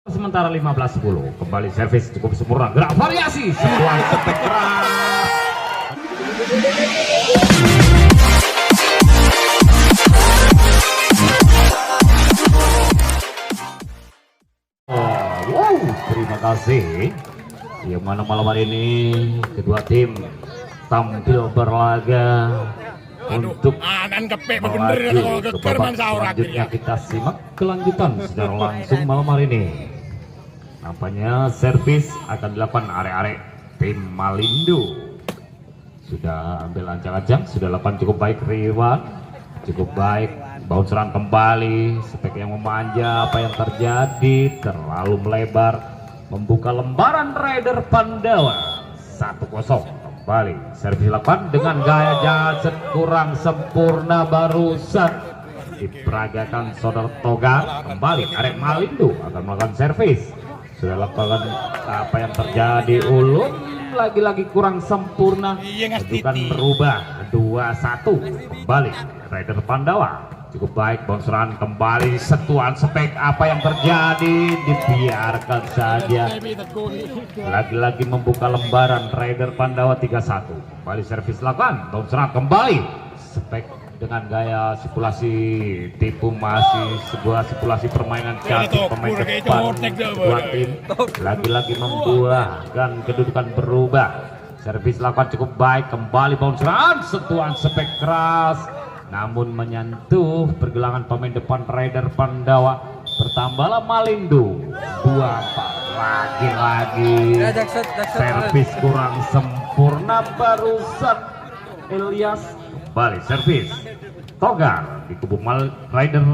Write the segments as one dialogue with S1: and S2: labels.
S1: Sementara 15-10 kembali servis cukup sempurna, gerak variasi sebuah step keras. Wow, terima kasih. Yang mana malam hari ini kedua tim tampil berlaga untuk melaju ke babak selanjutnya. Kita simak kelanjutan secara langsung malam hari ini. Nampaknya servis akan dilakukan arek-arek tim Malindo. Sudah ambil ancang-ancang, sudah lakukan cukup baik Riwan, cukup baik. Bounceran kembali, spek yang memanja, apa yang terjadi, terlalu melebar, membuka lembaran Raider Pandawa 1-0. Kembali servis dilakukan dengan gaya Jansen kurang sempurna barusan diperagakan saudara Togar. Kembali arek Malindo akan melakukan servis. Sudah lakukan apa yang terjadi, Ulun lagi-lagi kurang sempurna, bukan berubah 2-1. Kembali Raider Pandawa cukup baik, bounceran kembali, sentuhan spek, apa yang terjadi, dibiarkan saja. Lagi-lagi membuka lembaran Raider Pandawa 3-1. Kembali servis lakukan, bounceran kembali, spek dengan gaya sipulasi tipu, masih sebuah sipulasi permainan cantik pemain depan kedua tim. Lagi-lagi membuahkan kedudukan berubah. Servis lakukan cukup baik, kembali bounceran, sentuhan spek keras, namun menyentuh pergelangan pemain depan Raider Pandawa. Bertambahlah Malindo 2-4. Lagi-lagi servis kurang sempurna barusan Ilyas. Kembali servis Togar di kubu Raider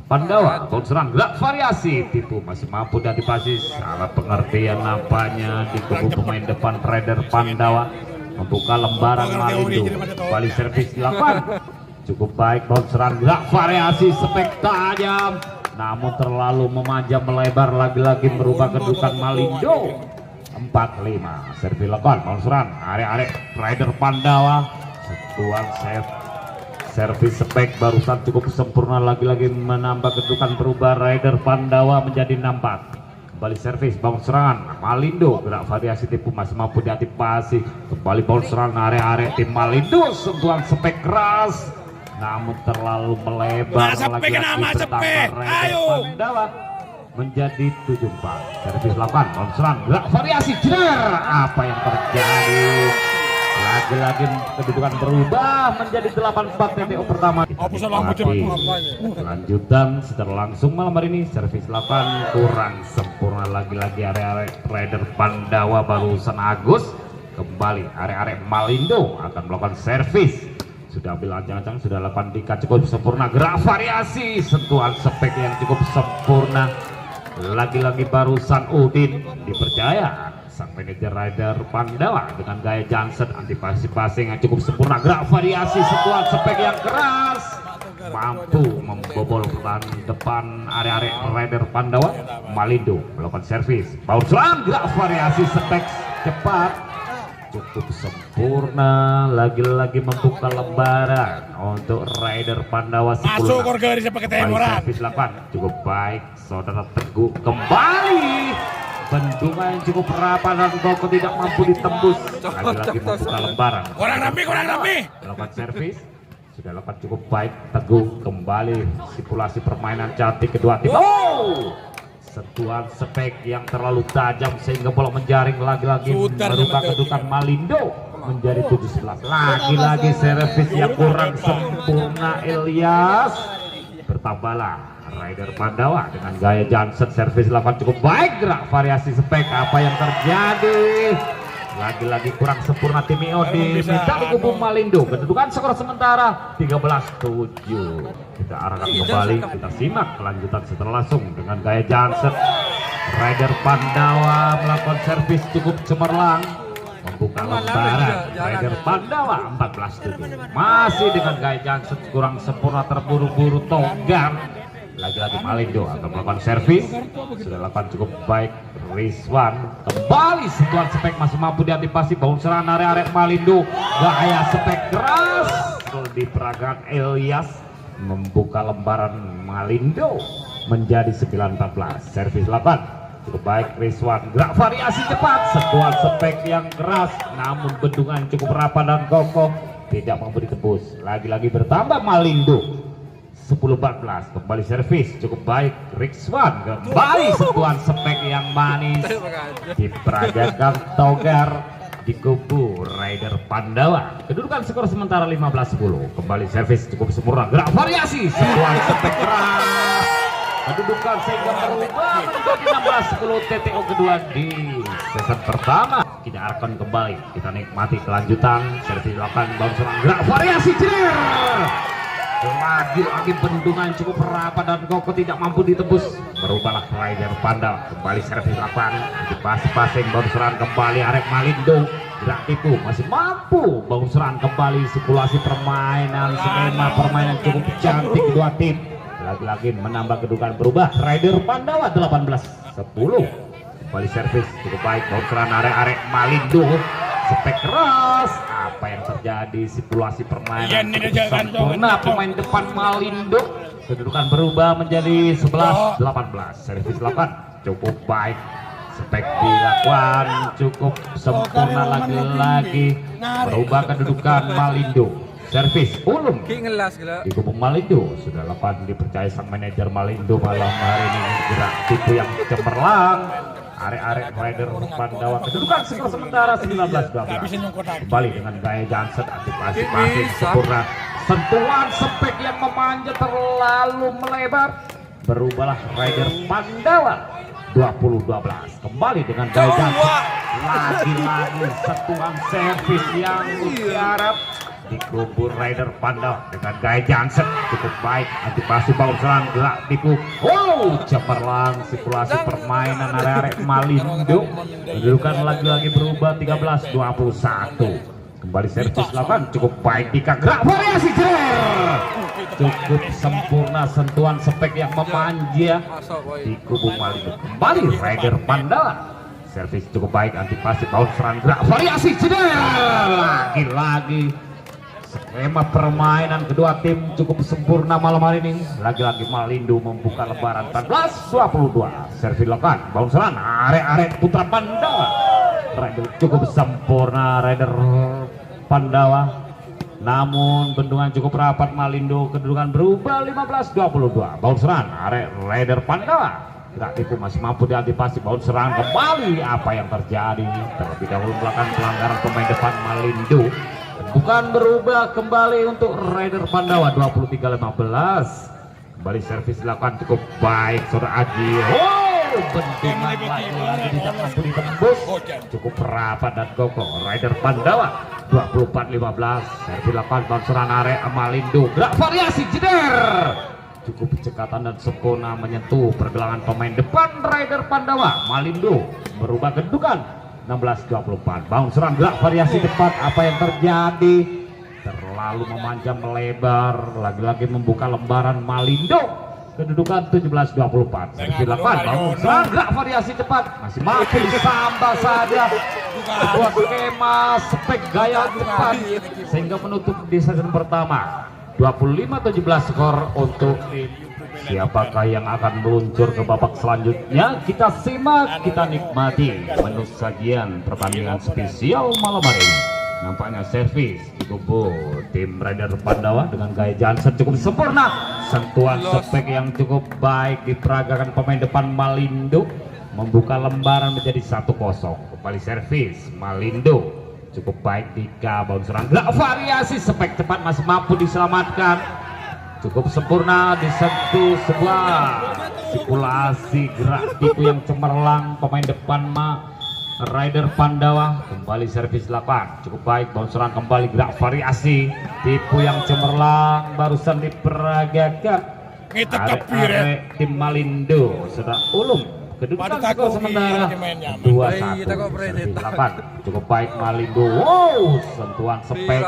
S1: Pandawa, bounceran gerak variasi tipu, masih mampu dan dipasi. Salah pengertian nampaknya di kubu pemain depan Raider Pandawa, membuka lembaran Malindo. Kembali servis dilakukan cukup baik, bounceran gerak variasi spek tajam, namun terlalu memanja melebar, lagi-lagi merubah kedudukan Malindo 4-5. Servis dilakukan, bounceran arek-arek Raider Pandawa. Sentuhan servis spek barusan cukup sempurna, lagi-lagi menambah kedudukan berubah Raider Pandawa menjadi 6-4. Kembali servis bounceran Malindo, gerak variasi tipu, masih mampu diantisipasi. Kembali bounceran arek-arek tim Malindo, sentuhan spek keras namun terlalu melebar, lagi-lagi bertambah Raider Pandawa menjadi 7-4. Servis lakukan, bounceran gerak variasi, jenar, apa yang terjadi? Lagi-lagi kedudukan berubah menjadi 8-4. TPO pertama. Lanjutan secara langsung malam hari ini, servis 8 kurang sempurna, lagi-lagi area-area Raider Pandawa barusan Agus. Kembali area-area Malindo akan melakukan servis. Sudah ambil ancang-ancang, sudah lakukan dikat cukup sempurna, gerak variasi, sentuhan spek yang cukup sempurna. Lagi-lagi barusan Udin dipercaya sang manajer Raider Pandawa dengan gaya Jansen, antisipasi passing yang cukup sempurna, gerak variasi, sentuhan spek yang keras, mampu membobol pertahanan depan area-area Raider Pandawa. Malindo melakukan servis, bounceran gerak variasi spek cepat, cukup sempurna, lagi-lagi membuka lembaran untuk Raider Pandawa 10. Servis lakukan cukup baik, saudara Teguh kembali. Bendungan yang cukup rapat dan Boko tidak mampu ditembus. Lagi-lagi membuka lembaran. Kurang rapi. Melakukan servis sudah lakukan cukup baik. Teguh kembali, sipulasi permainan cantik kedua tim. Sentuhan spek yang terlalu tajam sehingga bola menjaring, lagi-lagi merubah kedudukan Malindo menjadi 7-11. Lagi-lagi servis yang kurang sempurna Ilyas. Bertambahlah Raider Pandawa dengan gaya Jansen, servis lakukan cukup baik, gerak variasi spek, apa yang terjadi? Lagi-lagi kurang sempurna tim Iodi minta di kubu Malindo. Kedudukan skor sementara 13-7. Kita arahkan kembali, kita simak kelanjutan setelah langsung dengan gaya Jansen. Raider Pandawa melakukan servis cukup cemerlang, membuka lembaran Raider Pandawa 14-7. Masih dengan gaya Jansen kurang sempurna, terburu-buru Togar. Lagi-lagi Malindo akan melakukan servis, sudah lakukan cukup baik. Rizwan kembali, sentuhan spek masih mampu diantisipasi, bounceran area-area Malindo, gaya spek keras di peragaan Ilyas, membuka lembaran Malindo menjadi 9-14. Servis 8 cukup baik Rizwan, gerak variasi cepat, sentuhan spek yang keras, namun bendungan cukup rapat dan kokoh, tidak mampu ditebus. Lagi-lagi bertambah Malindo. 10-14 kembali servis cukup baik Rizwan, kembali sentuhan spek yang manis, diperagakan Togar di kubu Rider Pandawa. Kedudukan skor sementara 15-10. Kembali servis cukup sempurna, gerak variasi, sentuhan spek keras, kedudukan sehingga berubah menjadi 16-10. TTO kedua di season pertama kita akan kembali, kita nikmati kelanjutan. Servis dilakukan, bounce serang, gerak variasi, jeder. Lagi-lagi bendungan cukup rapat dan kokoh, tidak mampu ditebus. Berubahlah Rider Pandawa, kembali servis 8, dipas-pasing, bounce serang kembali Arek Malindo, gerak tipu masih mampu, bounce serang kembali. Sirkulasi permainan, skema permainan cukup cantik kedua tim. Lagi-lagi menambah kedudukan berubah Rider Pandawa 18-10. Kembali servis cukup baik, bounce serang Arek Malindo, spek keras. Apa yang terjadi? Sirkulasi permainan sempurna pemain depan Malindo. Kedudukan berubah menjadi 11-18. Servis 8 cukup baik, spek dilakukan cukup sempurna. Lagi-lagi berubah kedudukan Malindo. Servis Ulum di kubu Malindo sudah 8, dipercaya sang manajer Malindo malam hari ini. Gerak tipu yang cemerlang Arek Rider Pandawa. Kedudukan skor sementara 19-12. Kembali dengan gaya Johnson, antisipasi passing sempurna, sentuhan spek yang memanjat terlalu melebar. Berubahlah Rider Pandawa 20-12. Kembali dengan gaya Johnson, lagi-lagi sentuhan servis yang mutiara di kubu Rider Pandawa dengan gaya Johnson cukup baik, antisipasi bau serang, gerak tipu, cemerlang. Sirkulasi permainan Arek Malindo. Kedudukan lagi-lagi berubah 13-21. Kembali servis 8 cukup baik, Dika, gerak variasi, jeder. Cukup sempurna, sentuhan spek yang memanja di kubu Malindo. Kembali Rider Pandawa, servis cukup baik, antisipasi bau serang, gerak variasi, jeder. Lagi-lagi skema permainan kedua tim cukup sempurna malam hari ini. Lagi-lagi Malindo membuka lebaran 14-22. Servis lakukan, bounce run Arek Putra Pandawa. Rider cukup sempurna Rider Pandawa, namun bendungan cukup rapat Malindo. Kedudukan berubah 15-22. Bounce run Arek Rider Pandawa, gerak tipu masih mampu diantisipasi, bounce serang kembali. Apa yang terjadi? Terlebih dahulu melakukan pelanggaran pemain depan Malindo. Bukan berubah kembali untuk Rider Pandawa 23-15. Kembali servis dilakukan cukup baik Saudara Aji. Bendungan lagi-lagi tidak mampu ditembus, cukup rapat dan kokoh Rider Pandawa 24-15. Servis dilakukan bounceran Arek Malindo, gerak variasi, jeder. Cukup cekatan dan sempurna menyentuh pergelangan pemain depan Rider Pandawa. Malindo berubah kedudukan 16-24. Bounce serang, gerak variasi cepat. Apa yang terjadi? Terlalu memanjang melebar. Lagi-lagi membuka lembaran Malindo. Kedudukan 17-24. Servis 8. Bounce serang, gerak variasi cepat. Masih mampu disambal saja. Sebuah skema spek gaya cepat sehingga menutup di season pertama 25-17 skor untuk tim. Siapakah yang akan meluncur ke babak selanjutnya? Kita simak, kita nikmati menu sajian pertandingan spesial malam hari ini. Nampaknya servis di kubu tim Rider Pandawa dengan gaya Johnson cukup sempurna. Sentuhan spek yang cukup baik diperagakan pemain depan Malindo, membuka lembaran menjadi 1-0. Kembali servis Malindo cukup baik, Dika, bounce serang, gerak variasi, spek cepat masih mampu diselamatkan. Cukup sempurna disentuh sebuah sirkulasi gerak tipu yang cemerlang pemain depan Rider Pandawa. Kembali servis 8 cukup baik, bounce serang kembali, gerak variasi, tipu yang cemerlang barusan diperagakan Arek tim Malindo. Sudah Ulum. Kedudukan skor sementara 2-1. Servis 8 cukup baik Malindo. Sentuhan spek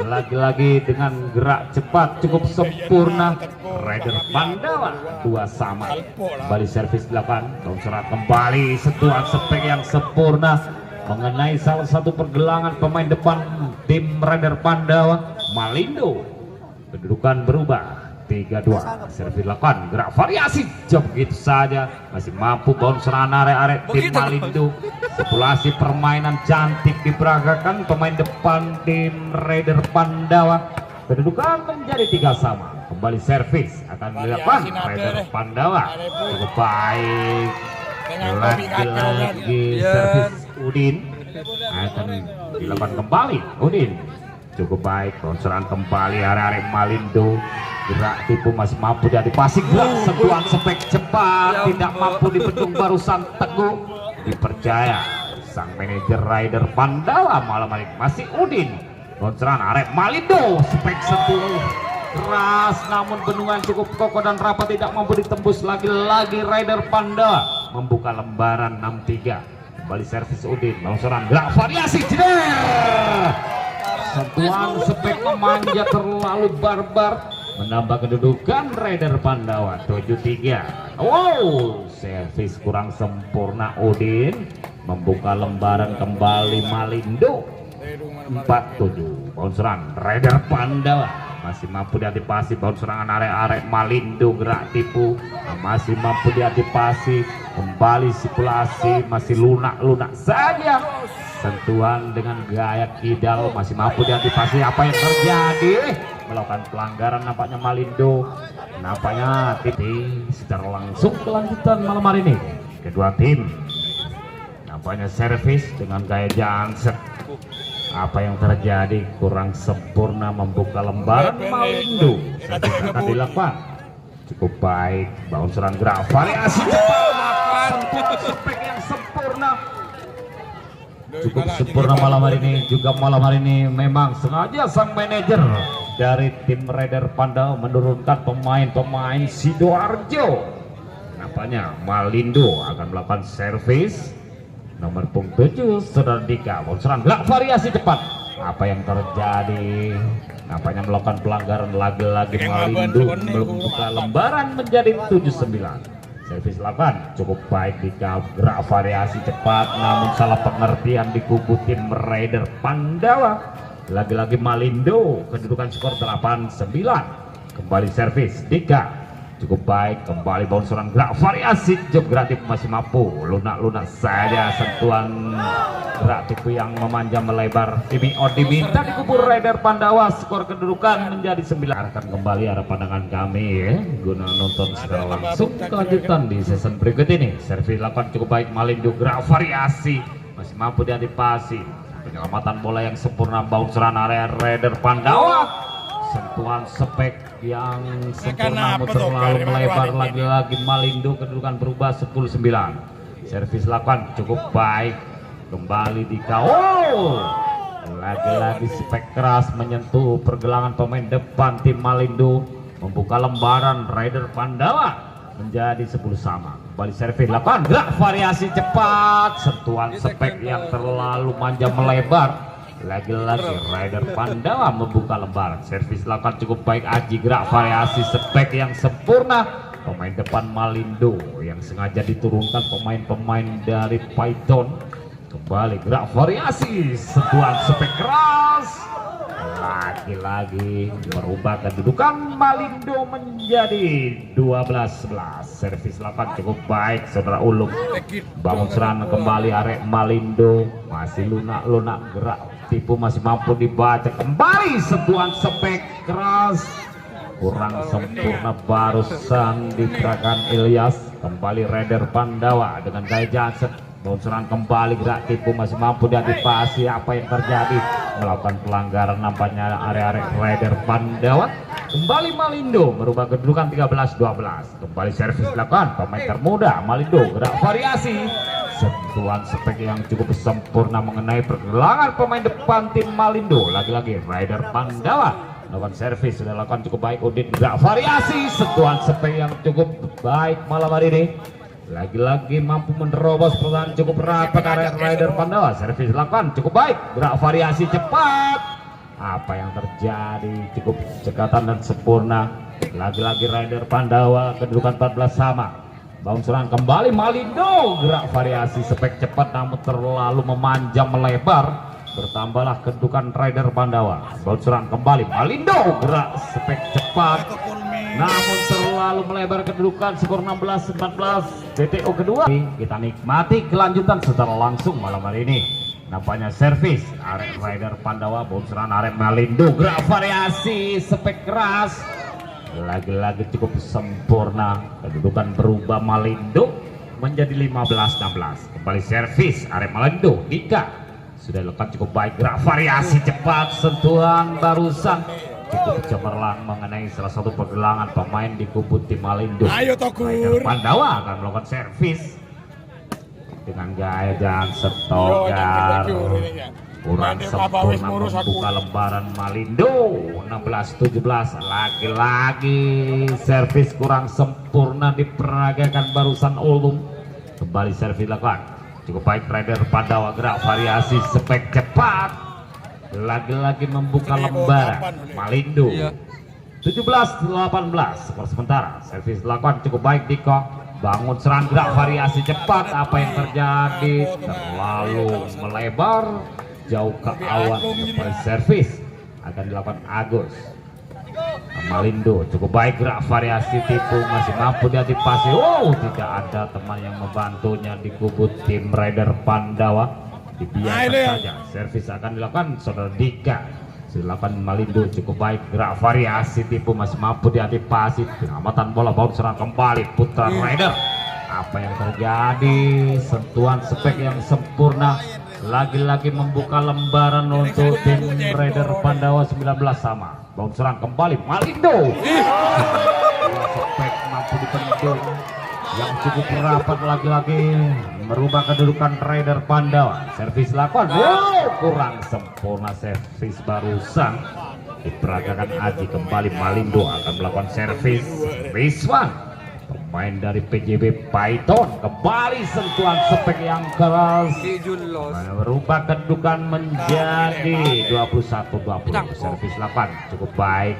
S1: lagi-lagi dengan gerak cepat cukup sempurna Rider Pandawa 2-2. Kembali servis 8 serat kembali, sentuhan spek yang sempurna mengenai salah satu pergelangan pemain depan tim Rider Pandawa Malindo. Kedudukan berubah 3-2. Servis dilakukan, gerak variasi jam begitu saja, masih mampu bounce serangan arek-arek tim Malindo. Populasi permainan cantik diperagakan pemain depan tim Raider Pandawa. Kedudukan menjadi 3 sama. Kembali servis akan dilakukan Raider Pandawa, cukup baik. Lagi-lagi servis Udin akan dilakukan kembali. Udin cukup baik, serangan kembali arek-arek Malindo. Gerak tipu masih mampu jadi passing, gerak sentuhan spek cepat tidak mampu dibendung barusan Teguh. Dipercaya sang manajer Raider Pandawa malam hari masih Udin. Serangan arek Malindo, spek sentuh keras namun bendungan cukup kokoh dan rapat tidak mampu ditembus. Lagi-lagi Raider Pandawa membuka lembaran 6-3. Kembali servis Udin, serangan gerak variasi jeder. Sentuhan spek memanja terlalu barbar, menambah kedudukan Raider Pandawa 7-3. Wow, servis kurang sempurna Udin, membuka lembaran kembali Malindo 4-7. Bounceran Raider Pandawa masih mampu diantisipasi, bounce serangan arek-arek Malindo, gerak tipu masih mampu diantisipasi, kembali sirkulasi masih lunak-lunak saja. Sentuhan dengan gaya kidal masih mampu diantisipasi. Apa yang terjadi? Melakukan pelanggaran nampaknya Malindo. Nampaknya titik secara langsung kelanjutan malam hari ini. Kedua tim nampaknya servis dengan gaya Janset. Apa yang terjadi? Kurang sempurna membuka lembaran Malindo. Servis akan dilakukan cukup baik. Bounceran gerak variasi cepat. Sentuhan spek yang sempurna. Cukup sempurna malam hari ini. Juga malam hari ini memang sengaja sang manajer dari tim Raider Pandawa menurunkan pemain-pemain Sidoarjo. Nampaknya Malindo akan melakukan servis nomor punggung 7 Saudara Dika. Serangan gerak variasi cepat. Apa yang terjadi? Nampaknya melakukan pelanggaran lagi-lagi Malindo membuka lembaran menjadi 7-9. Servis lakukan cukup baik di gerak variasi cepat namun salah pengertian di kubu tim Raider Pandawa. Lagi-lagi Malindo, kedudukan skor 8-9. Kembali servis Dika cukup baik, kembali bounce serangan gerak variasi job gerak tipu masih mampu lunak-lunak saja. Sentuhan gerak tipu yang memanjang melebar diminta di kubu Raider Pandawa. Skor kedudukan menjadi 9. Akan kembali arah pandangan kami ya, guna nonton secara langsung kelanjutan di season berikut ini. Servis lakukan cukup baik Malindo, gerak variasi masih mampu diantisipasi. Penyelamatan bola yang sempurna, bounce serangan area Raider Pandawa. Sentuhan spek yang sempurna terlalu melebar. Lagi-lagi Malindo, kedudukan berubah 10-9. Servis lakukan cukup baik, kembali di KO. Lagi-lagi spek keras menyentuh pergelangan pemain depan tim Malindo, membuka lembaran Raider Pandawa menjadi 10 sama. Kembali servis lakukan gerak variasi cepat. Sentuhan spek yang terlalu manja melebar. Lagi-lagi Raider Pandawa membuka lembaran. Servis lakukan cukup baik Aji, gerak variasi spek yang sempurna. Pemain depan Malindo yang sengaja diturunkan pemain-pemain dari Python. Kembali gerak variasi, sentuhan spek keras. Lagi-lagi merubah kedudukan Malindo menjadi 12-11. Servis lakukan cukup baik Saudara Ulum. Bangun serangan kembali arek Malindo, masih lunak-lunak gerak tipu masih mampu dibaca. Kembali sentuhan spek keras kurang sempurna barusan dikerahkan Ilyas. Kembali Raider Pandawa dengan gaya Janset. Serangan kembali gerak tipu masih mampu diantisipasi. Apa yang terjadi? Melakukan pelanggaran nampaknya area-area Raider Pandawa. Kembali Malindo merubah kedudukan 13-12. Kembali servis dilakukan pemain termuda Malindo, gerak variasi. Sentuhan spek yang cukup sempurna mengenai pergelangan pemain depan tim Malindo. Lagi-lagi Raider Pandawa melakukan servis sudah lakukan cukup baik. Udin gerak variasi, sentuhan spek yang cukup baik malam hari ini. Lagi-lagi mampu menerobos pertahanan cukup rapat area Raider Pandawa. Servis dilakukan cukup baik, gerak variasi cepat. Apa yang terjadi? Cukup cekatan dan sempurna. Lagi-lagi Raider Pandawa kedudukan 14 sama. Bounce serangan kembali Malindo, gerak variasi spek cepat namun terlalu memanjang melebar. Bertambahlah kedudukan Raider Pandawa. Bounce serangan kembali Malindo, gerak spek cepat. namun terlalu melebar kedudukan skor 16-14. DTO kedua kita nikmati kelanjutan secara langsung malam hari ini. Nampaknya servis arek Rider Pandawa, bounceran arek Malindo, gerak variasi spek keras, lagi-lagi cukup sempurna. Kedudukan berubah, Malindo menjadi 15-16. Kembali servis arek Malindo, Dika sudah dilakukan cukup baik, gerak variasi cepat, sentuhan barusan cukup cemerlang mengenai salah satu pergelangan pemain di kubu tim Malindo.
S2: Ayo Tokur,
S1: Pandawa akan melakukan servis dengan gaya dan setogar, kurang sempurna membuka lembaran Malindo. 16-17, lagi-lagi servis kurang sempurna diperagakan barusan Ulum. Kembali servis dilakukan cukup baik Rider Pandawa, gerak variasi spek cepat, lagi-lagi membuka lembaran Malindo. 17-18 skor sementara. Servis dilakukan cukup baik Diko, bangun serang, gerak variasi cepat. Apa yang terjadi? Terlalu melebar jauh ke awan. Kembali servis akan dilakukan Agus. Malindo cukup baik, gerak variasi tipu, masih mampu diantisipasi. Oh, tidak ada teman yang membantunya di kubu tim Rider Pandawa. Dibiarkan saja. Servis akan dilakukan saudara Dika. Silakan Malindo cukup baik, gerak variasi tipu, masih mampu diantisipasi. Pengamatan bola, bounce serang kembali Putra Rider. Apa yang terjadi? Sentuhan spek yang sempurna, lagi-lagi membuka lembaran untuk tim Rider Pandawa. 19 sama. Bounce serang kembali Malindo. Spek mampu dipendung yang cukup rapat, lagi-lagi merubah kedudukan Rider Pandawa. Servis lakukan, kurang sempurna servis barusan diperagakan Aji. Kembali Malindo akan melakukan servis. Rizwan, pemain dari PJB Python, kembali sentuhan spek yang keras merubah kedudukan menjadi 21-20. Servis lakukan cukup baik,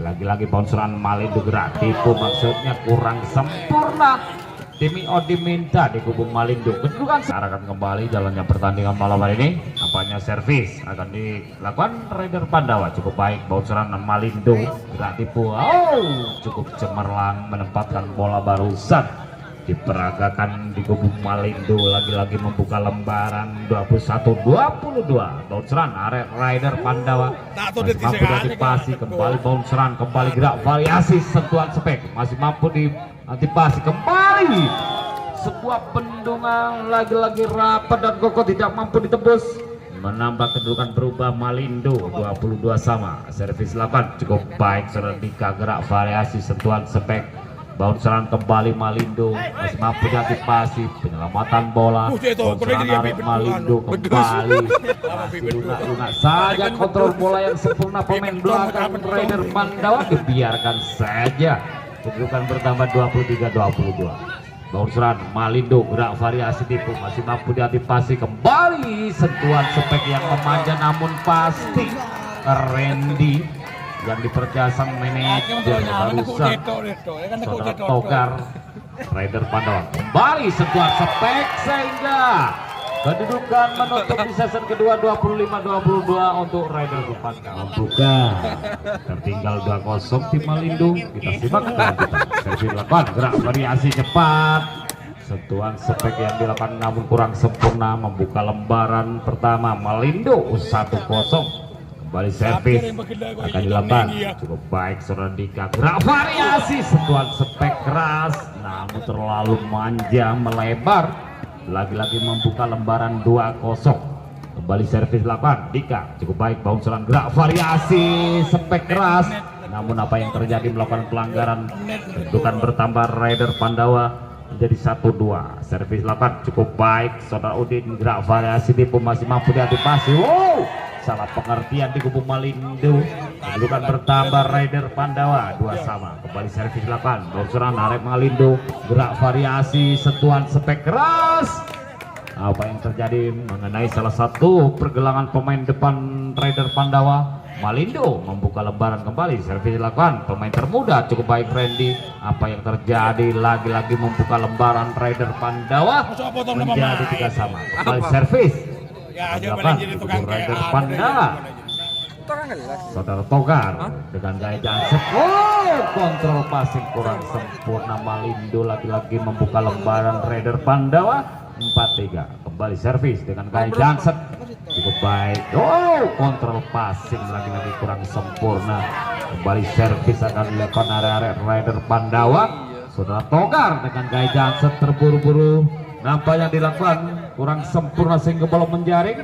S1: lagi-lagi bounceran Malindo, gerak tipu, maksudnya kurang sempurna. Timi Odi minta di kubu Malindo. Kedudukan akan kembali jalannya pertandingan malam hari ini. Nampaknya servis akan dilakukan Rider Pandawa cukup baik, bounceran Malindo, gerak tipu. Oh, cukup cemerlang menempatkan bola barusan diperagakan di kubu Malindo. Lagi-lagi membuka lembaran 21-22. Bounceran arek Rider Pandawa masih mampu diantisipasi. Kembali bounceran, kembali gerak variasi, sentuhan spek masih mampu diantisipasi. Kembali sebuah bendungan, lagi-lagi rapat dan kokoh, tidak mampu ditembus. Menambah kedudukan berubah Malindo 22 sama. Servis 8 cukup baik, saudara Dika, gerak variasi, sentuhan spek, bounceran kembali Malindo masih mampu diantisipasi. Penyelamatan bola, bounceran arek Malindo kembali masih lunak-lunak saja kontrol bola yang sempurna pemain belakang Rider Pandawa. Dibiarkan saja, kedudukan bertambah 23-22. Bounceran Malindo, gerak variasi tipu, masih mampu diantisipasi. Kembali sentuhan spek yang memanja, namun pasti Randy yang dipercaya sang manajer barusan saudara Togar Rider Pandawa. Kembali sentuhan spek sehingga kedudukan menutup di season kedua 25-22 untuk Rider Pandawa. Membuka tertinggal 2-0 tim Malindo. Kita simak kelanjutan. Servis dilakukan, gerak variasi cepat, sentuhan spek yang dilakukan namun kurang sempurna membuka lembaran pertama Malindo 1-0. Kembali servis akan dilakukan cukup baik saudara Dika, gerak variasi, sentuhan spek keras namun terlalu manja melebar, lagi-lagi membuka lembaran 2-0. Kembali servis dilakukan Dika, cukup baik, bounceran, gerak variasi spek keras namun apa yang terjadi? Melakukan pelanggaran. Kedudukan bertambah Rider Pandawa menjadi 1-2. Servis dilakukan cukup baik saudara Udin, gerak variasi tipu masih mampu diantisipasi. Wow, salah pengertian di kubu Malindo. Kedudukan bertambah Rider Pandawa 2 sama. Kembali servis dilakukan, bounceran arek Malindo, gerak variasi, sentuhan spek keras. Apa yang terjadi mengenai salah satu pergelangan pemain depan Rider Pandawa? Malindo membuka lembaran kembali. Servis dilakukan pemain termuda cukup baik Randy. Apa yang terjadi? Lagi-lagi membuka lembaran Rider Pandawa menjadi 3 sama. Kembali servis dilakukan Rider Pandawa saudara Togar dengan gaya janset. Kontrol passing kurang sempurna. Malindo lagi-lagi membuka lembaran Raider Pandawa 4-3. Kembali servis dengan gaya janset cukup baik. Kontrol passing lagi-lagi kurang sempurna. Kembali servis akan dilakukan area Raider Pandawa. Saudara Togar dengan gaya janset terburu-buru. Nampaknya dilakukan kurang sempurna sehingga bola menjaring.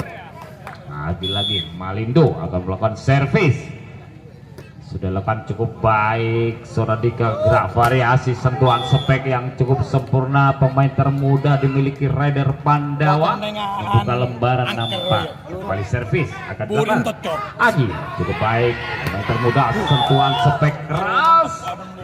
S1: Lagi-lagi Malindo akan melakukan servis. Sudah lakukan cukup baik Saudara Dika. Gerak variasi sentuhan spek yang cukup sempurna. Pemain termuda dimiliki Raider Pandawa. Membuka lembaran nampak. Kembali servis akan dilakukan Aji. Cukup baik pemain termuda. Sentuhan spek keras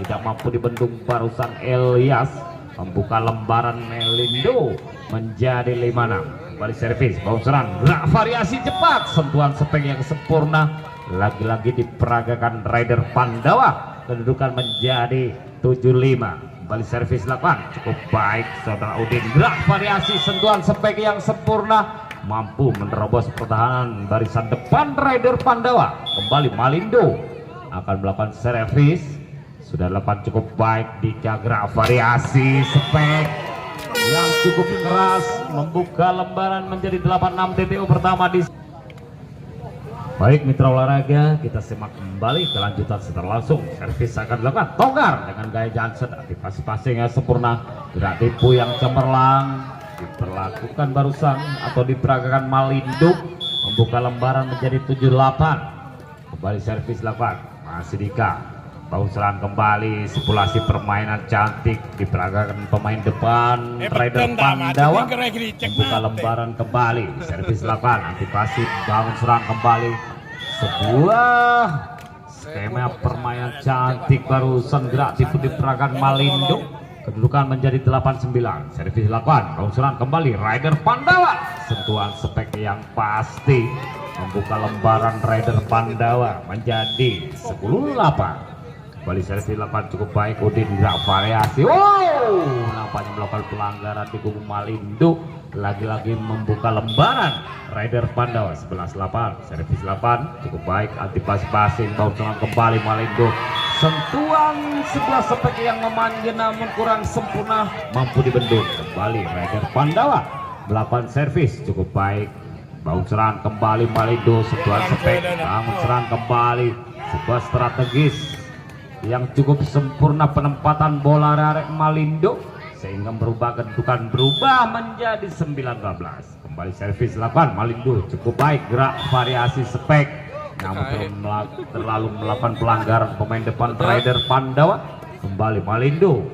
S1: tidak mampu dibendung barusan Elias. Membuka lembaran Malindo menjadi 5-6. Kembali servis, bau serang, gerak variasi cepat, sentuhan spek yang sempurna. Lagi-lagi diperagakan Raider Pandawa. Kedudukan menjadi 7-5. Kembali servis lakukan cukup baik Saudara Udin. Gerak variasi, sentuhan spek yang sempurna, mampu menerobos pertahanan barisan depan Raider Pandawa. Kembali Malindo akan melakukan servis. Sudah lakukan cukup baik di gerak variasi spek yang cukup keras, membuka lembaran menjadi 8-6. TTO pertama di. Baik mitra olahraga, kita simak kembali kelanjutan setelah langsung. Servis akan dilakukan Togar dengan gaya janset. Aktivasi passing yang sempurna. Gerak tipu yang cemerlang diperlakukan barusan atau diperagakan Malindo. Membuka lembaran menjadi 7-8. Kembali servis dilakukan masih Dika. Bau serangan kembali, sipulasi permainan cantik diperagakan pemain depan Raider Pandawa. Membuka lembaran kembali, servis lakukan, antisipasi, bangun serang kembali. Sebuah skema permainan cantik barusan gerak tipu diperagakan Malindo. Kedudukan menjadi 8-9. Servis lakukan, bangun serang kembali Raider Pandawa. Sentuhan spek yang pasti membuka lembaran Raider Pandawa menjadi 10-8. Kembali servis dilakukan cukup baik. Udin gerak variasi. Nampaknya melakukan pelanggaran di kubu Malindo. Lagi-lagi membuka lembaran Raider Pandawa 11-8. Servis 8 cukup baik. Antisipasi passing, bau serangan kembali Malindo. Sentuhan sebuah spek yang memanjat namun kurang sempurna, mampu dibendung. Kembali Raider Pandawa melakukan servis cukup baik. Bau serangan kembali Malindo. Sentuhan spek, bangun serang kembali. Sebuah strategis yang cukup sempurna penempatan bola Rarek Malindo sehingga merubah kedudukan berubah menjadi 9-12. Kembali servis lakukan Malindo cukup baik, gerak variasi spek namun terlalu melakukan pelanggaran pemain depan Raider Pandawa. Kembali Malindo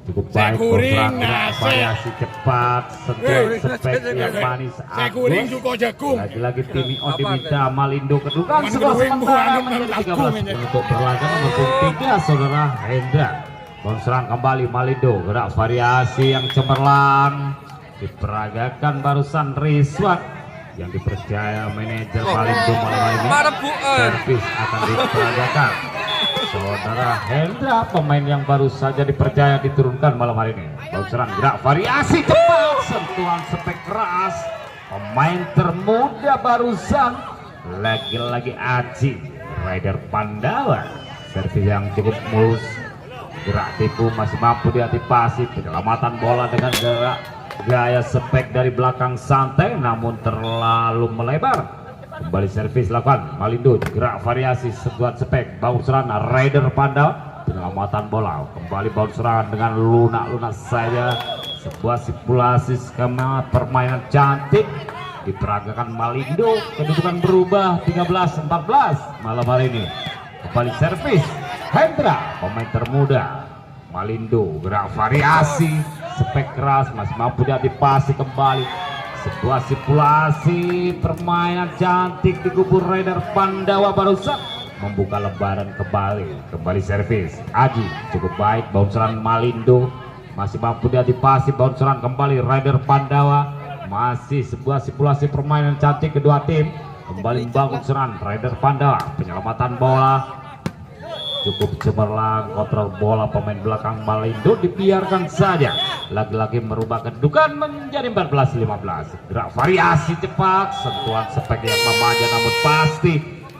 S1: cukup baik, bergerak variasi cepat, sentuhan spek yang manis agus. Lagi-lagi tim diminta Malindo kedudukan sebuah sementara menjadi 13 untuk berlaga nomor 3 Saudara Hendra. Serang kembali Malindo, gerak variasi yang cemerlang diperagakan barusan Rizwan yang dipercaya manajer Malindo malam ini. Servis akan diperagakan Saudara Hendra, pemain yang baru saja dipercaya diturunkan malam hari ini. Bau serang, gerak variasi cepat, sentuhan spek keras, pemain termuda barusan. Lagi-lagi Aji Raider Pandawa. Servis yang cukup mulus, gerak tipu masih mampu diantisipasi. Penyelamatan bola dengan gerak gaya spek dari belakang santai namun terlalu melebar. Kembali servis lakukan Malindo, gerak variasi sebuah spek, bau serangan Raider Pandawa. Penyelamatan bola kembali, bau serangan dengan lunak-lunak saja. Sebuah simulasi skema permainan cantik diperagakan Malindo. Kedudukan berubah 13-14 malam hari ini. Kembali servis Hendra, pemain termuda Malindo, gerak variasi spek keras masih mampu diantisipasi. Kembali sebuah simulasi permainan cantik di kubu Raider Pandawa barusan membuka lembaran kembali. Kembali servis Aji cukup baik, bounce run Malindo masih mampu diantisipasi. Bounce run kembali Raider Pandawa, masih sebuah simulasi permainan cantik kedua tim. Kembali membangun serangan Raider Pandawa, penyelamatan bola cukup cemerlang, kontrol bola pemain belakang Malindo dibiarkan saja. Lagi-lagi merubah kedudukan menjadi 14-15. Gerak variasi cepat, sentuhan spek yang memanjat namun pasti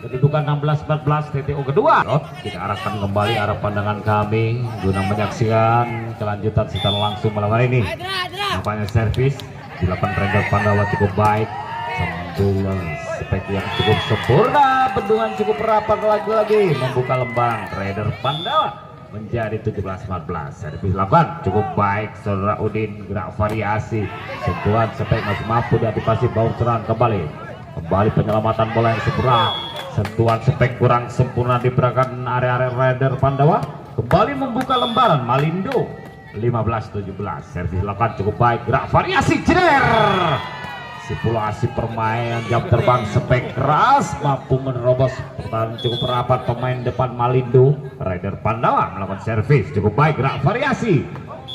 S1: kedudukan 16-14 TTO kedua. Kita arahkan kembali arah pandangan kami guna menyaksikan kelanjutan secara langsung malam hari ini. Nampaknya servis dilakukan Raider Pandawa cukup baik, sembulan spek yang cukup sempurna, bendungan cukup rapat, lagi-lagi membuka lembaran Raider Pandawa menjadi 17-14. Servis lakukan cukup baik saudara Udin, gerak variasi, sentuhan spek masih mampu diantisipasi, bau serangan kembali penyelamatan bola yang sempurna, sentuhan spek kurang sempurna di pergerakan area Raider Pandawa, kembali membuka lembaran Malindo 15-17. Servis lakukan cukup baik, gerak variasi, jeder, sipulasi permainan jam terbang spek keras mampu menerobos pertahanan cukup rapat pemain depan Malindo. Raider Pandawa melakukan servis cukup baik, gerak variasi,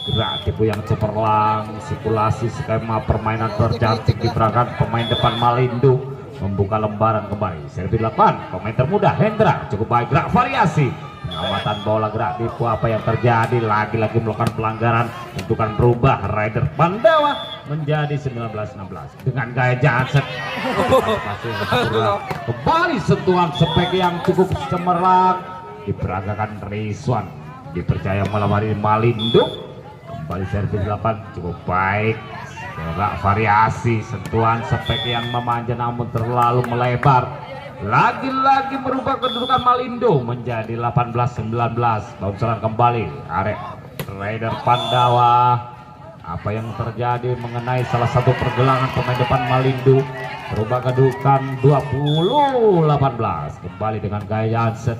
S1: gerak tipu yang cemerlang, sipulasi skema permainan tercantik di pergerakan pemain depan Malindo, membuka lembaran kembali. Servis dilakukan pemain termuda Hendra cukup baik, gerak variasi, pengamatan bola, gerak tipu, apa yang terjadi, lagi-lagi melakukan pelanggaran, tentukan berubah Raider Pandawa menjadi 19-16 dengan gaya Janset. Kembali sentuhan spek yang cukup cemerlang diperagakan Rizwan, dipercaya malam hari Malindo. Kembali servis 8 cukup baik, gerak variasi, sentuhan spek yang memanja namun terlalu melebar, lagi-lagi merubah kedudukan Malindo menjadi 18-19. Bounceran kembali arek Raider Pandawa. Apa yang terjadi mengenai salah satu pergelangan pemain depan Malindo, merubah kedudukan 20-18. Kembali dengan gaya Jansen,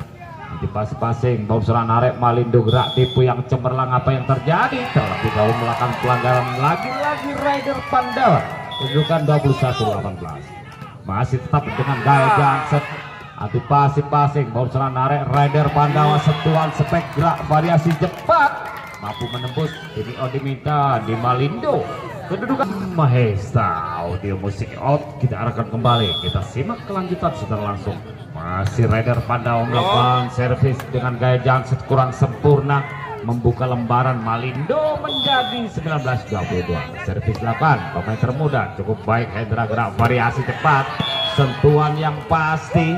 S1: pasing-pasing bounceran arek Malindo, gerak tipu yang cemerlang, apa yang terjadi, terlebih dahulu melakukan pelanggaran, lagi-lagi Raider Pandawa kedudukan 21-18. Masih tetap dengan gaya Jansen, pasing-pasing bounceran arek Raider Pandawa, sentuhan spek, gerak variasi cepat mampu menembus. Ini diminta di Malindo, kedudukan Mahesta. Audio musik out kita arahkan kembali, kita simak kelanjutan secara langsung. Masih Raider Pandawa melakukan servis dengan gaya Janset kurang sempurna, membuka lembaran Malindo menjadi 19-22. Servis 8 pemain termuda cukup baik, Hendra, gerak variasi cepat, sentuhan yang pasti,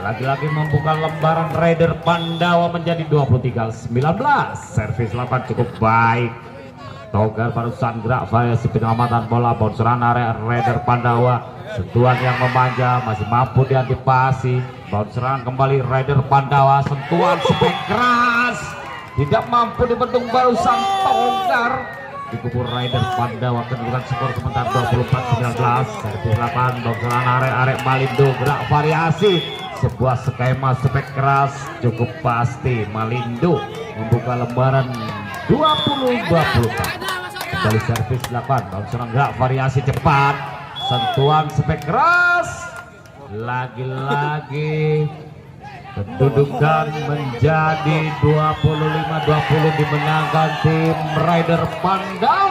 S1: lagi-lagi membuka lembaran Raider Pandawa menjadi 23-19. Servis 8 cukup baik, Togar barusan gerak variasi penyelamatan bola, bounceran area Raider Pandawa, sentuhan yang memanja masih mampu diantisipasi, bounceran kembali Raider Pandawa, sentuhan spek keras tidak mampu dibendung barusan Togar, dikubur Raider Pandawa, kedudukan skor sementara 24-19. Servis 8 bounceran area Malindo, gerak variasi, sebuah skema spek keras cukup pasti, Malindo membuka lembaran 20-24. Kembali servis 8 bounceran gerak variasi cepat, sentuhan spek keras, lagi-lagi kedudukan menjadi 25-20 dimenangkan tim Raider Pandawa.